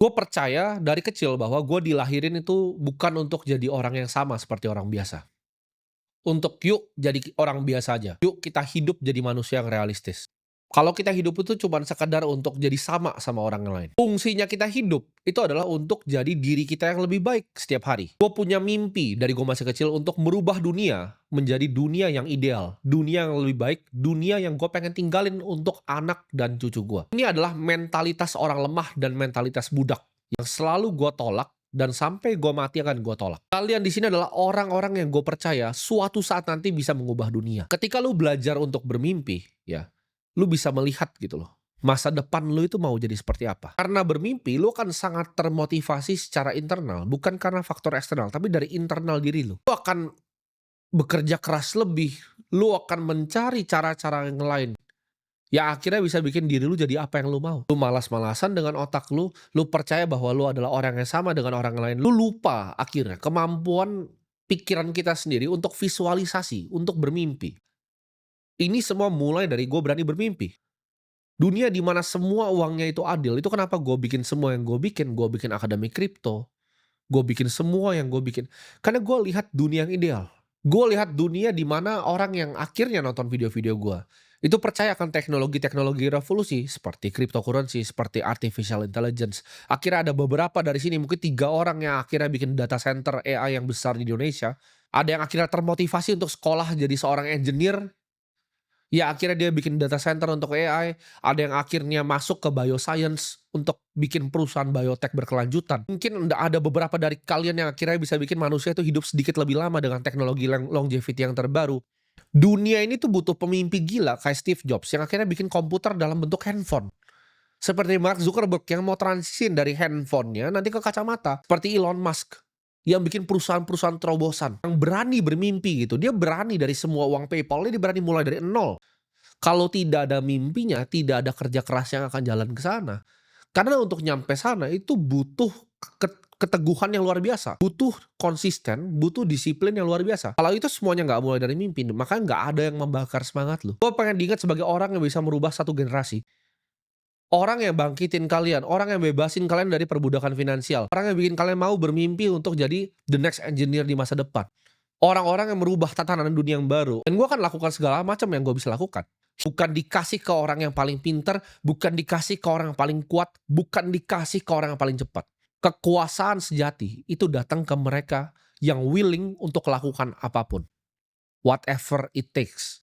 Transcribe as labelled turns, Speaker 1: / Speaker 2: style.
Speaker 1: Gue percaya dari kecil bahwa gue dilahirin itu bukan untuk jadi orang yang sama seperti orang biasa. Untuk yuk jadi orang biasa aja. Yuk kita hidup jadi manusia yang realistis. Kalau kita hidup itu cuman sekedar untuk jadi sama orang lain. Fungsinya kita hidup itu adalah untuk jadi diri kita yang lebih baik setiap hari. Gue punya mimpi dari gue masih kecil untuk merubah dunia menjadi dunia yang ideal, dunia yang lebih baik, dunia yang gue pengen tinggalin untuk anak dan cucu gue. Ini adalah mentalitas orang lemah dan mentalitas budak yang selalu gue tolak dan sampai gue mati akan gue tolak. Kalian di sini adalah orang-orang yang gue percaya suatu saat nanti bisa mengubah dunia. Ketika lu belajar untuk bermimpi, ya, lu bisa melihat gitu loh. Masa depan lu itu mau jadi seperti apa. Karena bermimpi, lu akan sangat termotivasi secara internal. Bukan karena faktor eksternal, tapi dari internal diri lu. Lu akan bekerja keras lebih. Lu akan mencari cara-cara yang lain. Ya akhirnya bisa bikin diri lu jadi apa yang lu mau. Lu malas-malasan dengan otak lu percaya bahwa lu adalah orang yang sama dengan orang lain. Lu lupa akhirnya kemampuan pikiran kita sendiri untuk visualisasi, untuk bermimpi. Ini semua mulai dari gue berani bermimpi. Dunia di mana semua uangnya itu adil, itu kenapa gue bikin semua yang gue bikin akademi kripto, gue bikin semua yang gue bikin. Karena gue lihat dunia yang ideal. Gue lihat dunia di mana orang yang akhirnya nonton video-video gue, itu percaya akan teknologi-teknologi revolusi seperti cryptocurrency, seperti artificial intelligence. Akhirnya ada beberapa dari sini, mungkin 3 orang yang akhirnya bikin data center AI yang besar di Indonesia. Ada yang akhirnya termotivasi untuk sekolah jadi seorang engineer. Ya akhirnya dia bikin data center untuk AI, ada yang akhirnya masuk ke bioscience untuk bikin perusahaan biotech berkelanjutan. Mungkin ada beberapa dari kalian yang akhirnya bisa bikin manusia itu hidup sedikit lebih lama dengan teknologi longevity yang terbaru. Dunia ini tuh butuh pemimpi gila kayak Steve Jobs yang akhirnya bikin komputer dalam bentuk handphone. Seperti Mark Zuckerberg yang mau transisin dari handphonenya nanti ke kacamata. Seperti Elon Musk yang bikin perusahaan-perusahaan terobosan. Yang berani bermimpi gitu. Dia berani dari semua uang PayPal, dia berani mulai dari nol. Kalau tidak ada mimpinya, tidak ada kerja keras yang akan jalan ke sana. Karena untuk nyampe sana itu butuh keteguhan yang luar biasa. Butuh konsisten, butuh disiplin yang luar biasa. Kalau itu semuanya nggak mulai dari mimpi, maka nggak ada yang membakar semangat lu. Gue pengen diingat sebagai orang yang bisa merubah satu generasi. Orang yang bangkitin kalian, orang yang bebasin kalian dari perbudakan finansial, orang yang bikin kalian mau bermimpi untuk jadi the next engineer di masa depan. Orang-orang yang merubah tatanan dunia yang baru. Dan gue akan lakukan segala macam yang gue bisa lakukan. Bukan dikasih ke orang yang paling pinter, bukan dikasih ke orang yang paling kuat, bukan dikasih ke orang yang paling cepat. Kekuasaan sejati itu datang ke mereka yang willing untuk lakukan apapun. Whatever it takes.